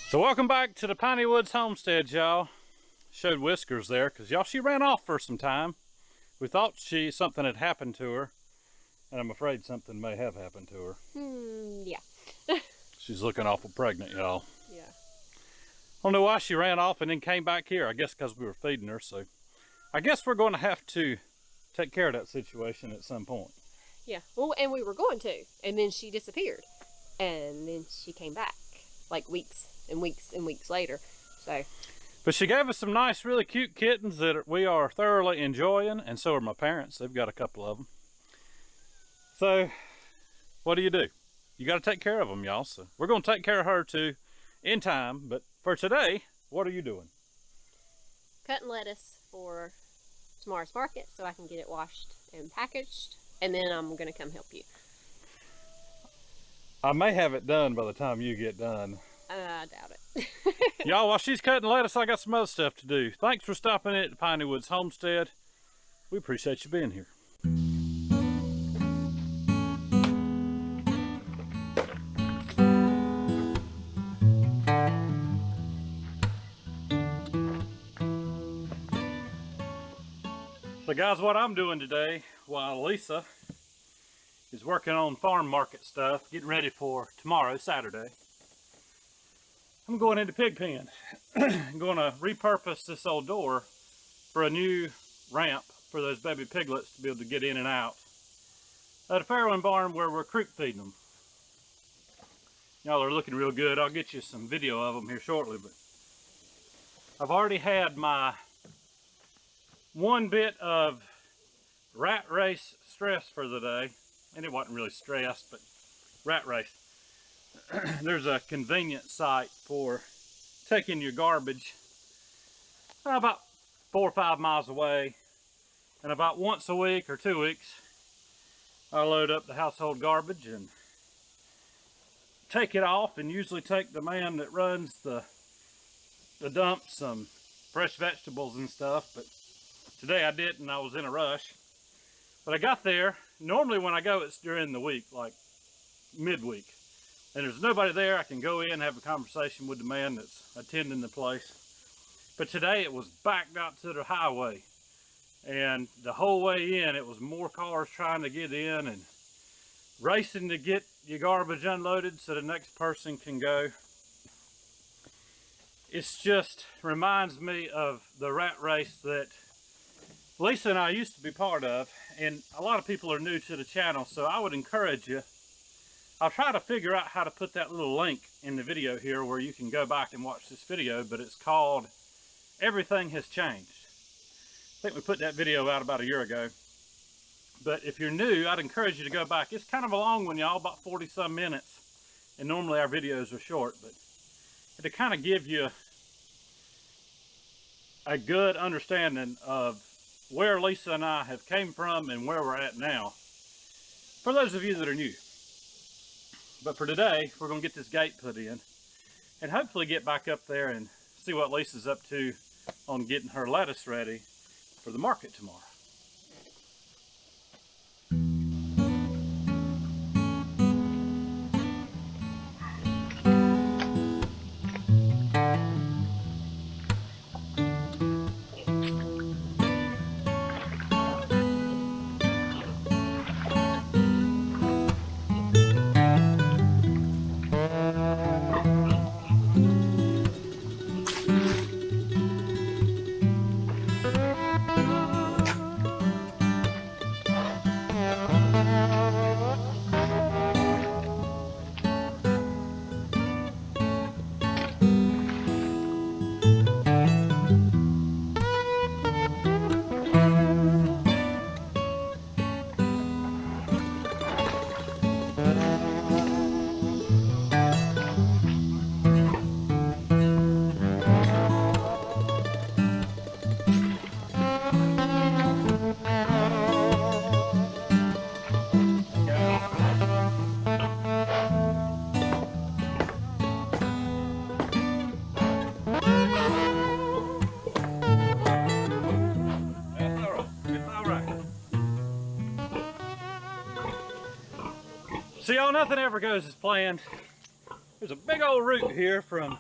So welcome back to the Piney Woods homestead, y'all. Showed Whiskers there because y'all, she ran off for some time. We thought something had happened to her, and I'm afraid something may have happened to her. Yeah. She's looking awful pregnant, y'all. Yeah. I don't know why she ran off and then came back here. I guess because we were feeding her. So I guess we're going to have to take care of that situation at some point. Yeah. Well, and we were going to, and then she disappeared, and then she came back like weeks and weeks and weeks later. So. But she gave us some nice, really cute kittens that we are thoroughly enjoying, and so are my parents. They've got a couple of them. So, what do? You got to take care of them, y'all. So we're going to take care of her too in time. But for today, what are you doing? Cutting lettuce for tomorrow's market so I can get it washed and packaged, and then I'm going to come help you. I may have it done by the time you get done. I doubt it. Y'all, while she's cutting lettuce, I got some other stuff to do. Thanks for stopping in at the Piney Woods homestead. We appreciate you being here. So guys, what I'm doing today while Lisa is working on farm market stuff, getting ready for tomorrow, Saturday, I'm going into pig pen. I'm going to repurpose this old door for a new ramp for those baby piglets to be able to get in and out at a farrowing barn where we're creek feeding them. Y'all are looking real good. I'll get you some video of them here shortly, but I've already had my one bit of rat race stress for the day, and it wasn't really stress, but rat race. There's a convenient site for taking your garbage about 4 or 5 miles away, and about once a week or 2 weeks I load up the household garbage and take it off, and usually take the man that runs the dump some fresh vegetables and stuff. But today I didn't. I was in a rush, but I got there. Normally when I go, it's during the week, like midweek, and there's nobody there. I can go in and have a conversation with the man that's attending the place. But today it was backed out to the highway, and the whole way in it was more cars trying to get in and racing to get your garbage unloaded so the next person can go. It's just reminds me of the rat race that Lisa and I used to be part of, and a lot of people are new to the channel, so I would encourage you. I'll try to figure out how to put that little link in the video here where you can go back and watch this video, but it's called Everything Has Changed. I think we put that video out about a year ago. But if you're new, I'd encourage you to go back. It's kind of a long one, y'all, about 40 some minutes. And normally our videos are short, but to kind of give you a good understanding of where Lisa and I have came from and where we're at now, for those of you that are new. But for today, we're going to get this gate put in and hopefully get back up there and see what Lisa's up to on getting her lettuce ready for the market tomorrow. So y'all, nothing ever goes as planned. There's a big old root here from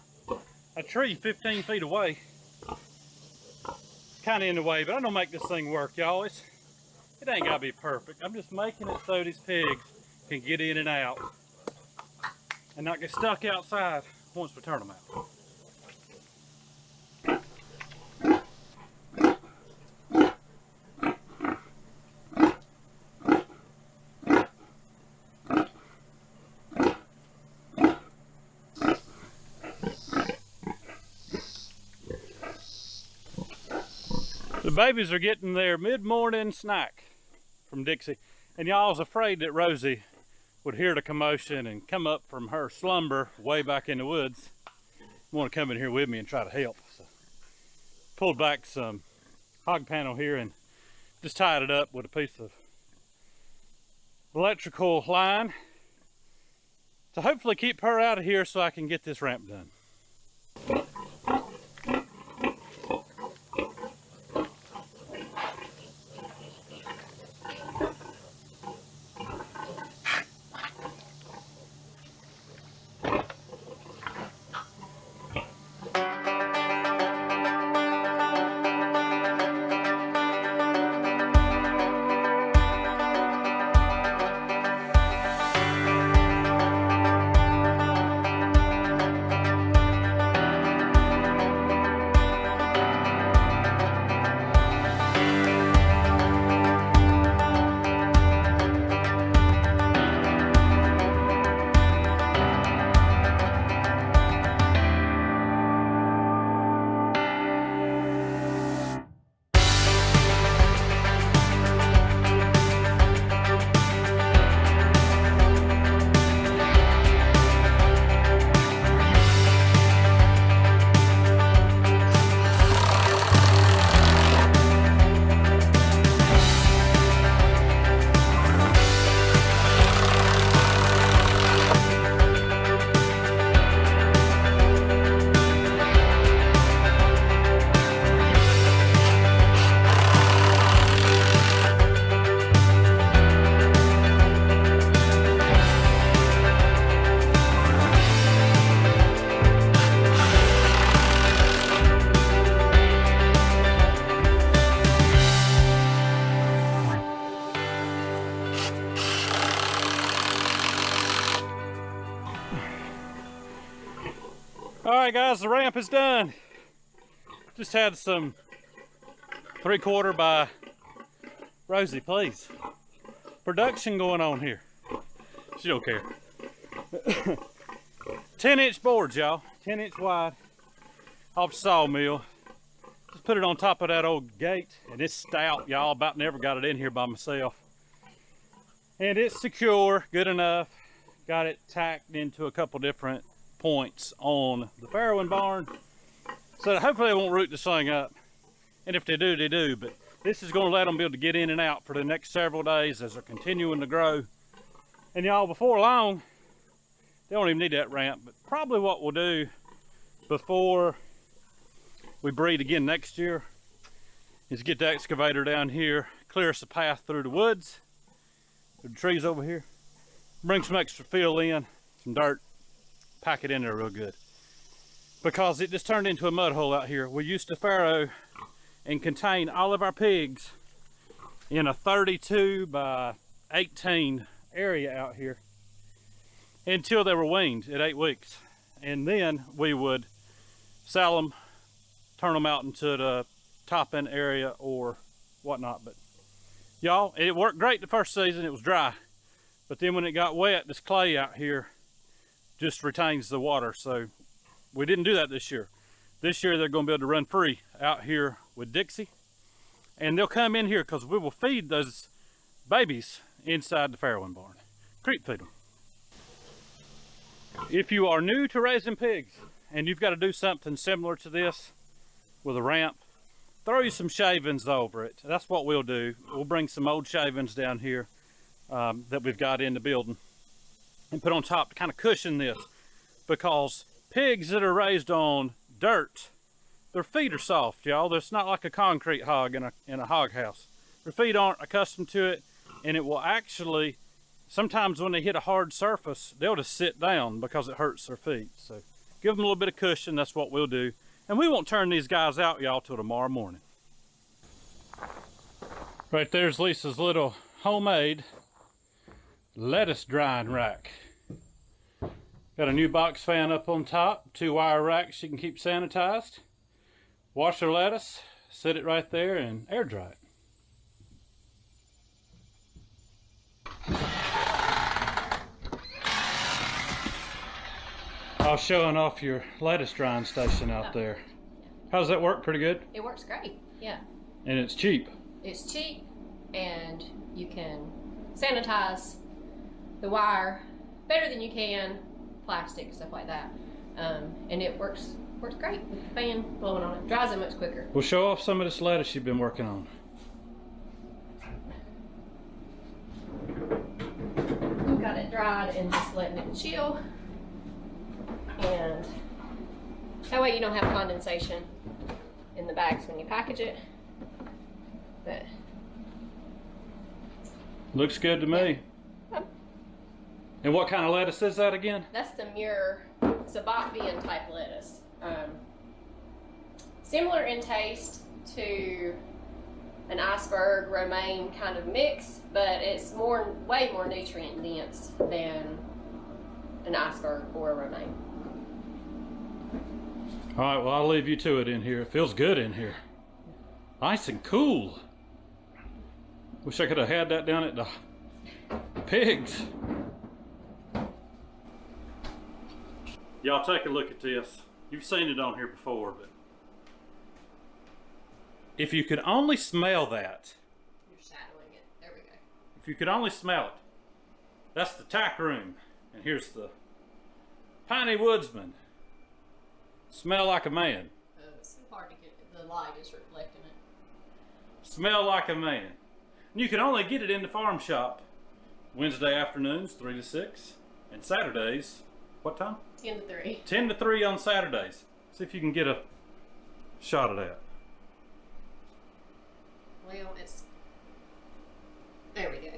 a tree 15 feet away. It's kind of in the way, but I'm gonna make this thing work, y'all. It ain't gotta be perfect. I'm just making it so these pigs can get in and out and not get stuck outside once we turn them out. The babies are getting their mid-morning snack from Dixie. And y'all was afraid that Rosie would hear the commotion and come up from her slumber way back in the woods. Want to come in here with me and try to help. So pulled back some hog panel here and just tied it up with a piece of electrical line to hopefully keep her out of here so I can get this ramp done. Alright guys, the ramp is done. Just had some 3/4 by Rosie, please. Production going on here. She don't care. 10-inch boards, y'all. 10-inch wide. Off the sawmill. Just put it on top of that old gate. And it's stout, y'all. About never got it in here by myself. And it's secure, good enough. Got it tacked into a couple different points on the farrowing barn, so that hopefully they won't root this thing up, and if they do, they do. But this is going to let them be able to get in and out for the next several days as they're continuing to grow. And y'all, before long, they don't even need that ramp. But probably what we'll do before we breed again next year is get the excavator down here, clear us a path through the woods, through the trees over here, bring some extra fill in, some dirt, pack it in there real good, because it just turned into a mud hole out here. We used to farrow and contain all of our pigs in a 32 by 18 area out here until they were weaned at 8 weeks, and then we would sell them, turn them out into the top end area or whatnot. But y'all, it worked great the first season. It was dry, but then when it got wet, this clay out here just retains the water. So we didn't do that this year. This year they're going to be able to run free out here with Dixie, and they'll come in here because we will feed those babies inside the farrowing barn. Creep feed them. If you are new to raising pigs and you've got to do something similar to this with a ramp, throw you some shavings over it. That's what we'll do. We'll bring some old shavings down here that we've got in the building and put on top to kind of cushion this, because pigs that are raised on dirt, their feet are soft, y'all. It's not like a concrete hog in a hog house. Their feet aren't accustomed to it, and it will actually, sometimes when they hit a hard surface, they'll just sit down because it hurts their feet. So Give them a little bit of cushion, that's what we'll do. And we won't turn these guys out, y'all, till tomorrow morning. Right there's Lisa's little homemade lettuce drying rack. Got a new box fan up on top, 2 wire racks she can keep sanitized. Wash her lettuce, set it right there and air dry it. I was showing off your lettuce drying station out there. How does that work? Pretty good? It works great, yeah. And it's cheap. It's cheap, and you can sanitize the wire better than you can plastic, stuff like that. And it works great with the fan blowing on it. Dries it much quicker. We'll show off some of this lettuce you've been working on. We've got it dried and just letting it chill. And that way you don't have condensation in the bags when you package it. But looks good to me. Yeah. And what kind of lettuce is that again? That's the Muir Sabotvian type lettuce. Similar in taste to an iceberg romaine kind of mix, but it's way more nutrient dense than an iceberg or a romaine. All right, well, I'll leave you to it in here. It feels good in here. Nice and cool. Wish I could have had that down at the pigs. Y'all take a look at this. You've seen it on here before, but if you could only smell that. You're shadowing it. There we go. If you could only smell it. That's the tack room. And here's the Piney Woodsman. Smell like a man. It's hard to get. The light is reflecting it. Smell like a man. And you can only get it in the farm shop Wednesday afternoons, 3 to 6. And Saturdays, what time? 10 to 3. 10 to 3 on Saturdays. See if you can get a shot of that. Well, it's... There we go.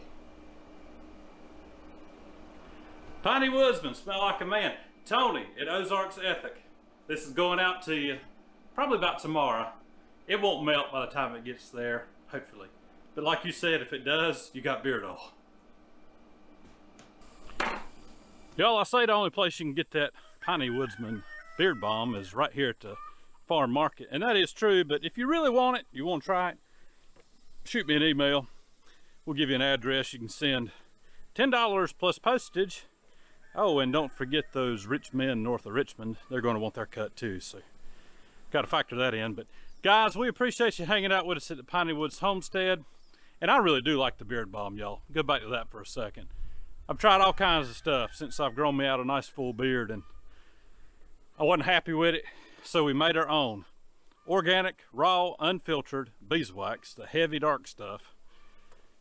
Piney Woodsman, smell like a man. Tony at Ozarks Ethic. This is going out to you probably about tomorrow. It won't melt by the time it gets there, hopefully. But like you said, if it does, you got beard oil. Y'all, I say the only place you can get that Piney Woodsman beard balm is right here at the farm market. And that is true, but if you really want it, you want to try it, shoot me an email. We'll give you an address. You can send $10 plus postage. Oh, and don't forget those rich men north of Richmond. They're going to want their cut too, so got to factor that in. But guys, we appreciate you hanging out with us at the Piney Woods Homestead. And I really do like the beard balm, y'all. Go back to that for a second. I've tried all kinds of stuff since I've grown me out a nice full beard, and I wasn't happy with it, so we made our own. Organic, raw, unfiltered beeswax, the heavy dark stuff.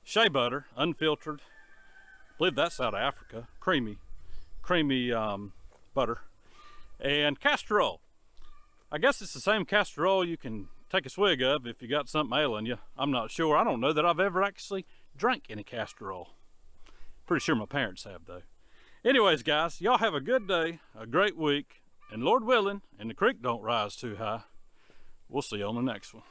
Shea butter, unfiltered. I believe that's out of Africa. Creamy butter. And castor oil. I guess it's the same castor oil you can take a swig of if you got something ailing you. I'm not sure. I don't know that I've ever actually drank any castor oil. Pretty sure my parents have though. Anyways, guys, y'all have a good day, a great week, and Lord willing, and the creek don't rise too high. We'll see you on the next one.